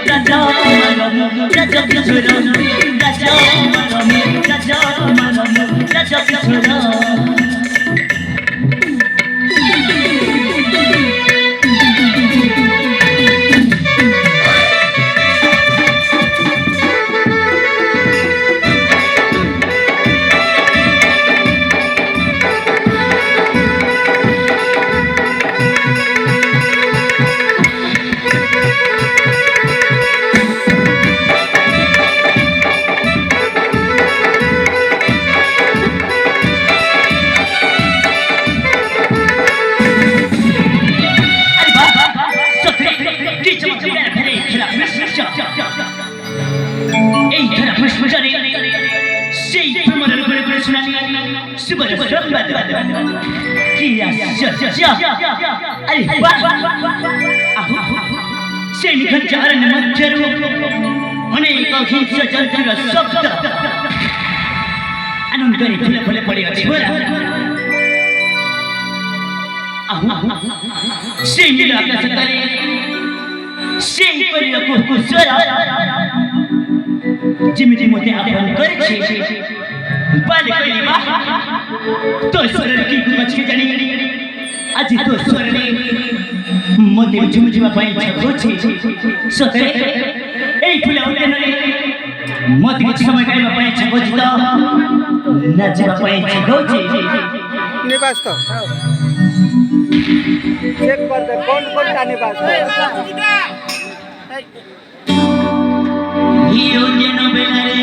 raja maramu raja kishora raja maramu raja kishora जिमिति मोते आपण करे छे बाल कइबा तो स्वर की कुछ के जानी आज तो स्वर ने मोते झुमझुमा पाई छको छे सते एई फुला उते नरे मोते के समय काइबा पाई छको छ तो नाचबा पाई छको छे निवास तो चेक कर दे कौन ता निवास हियो जेनो बेलारे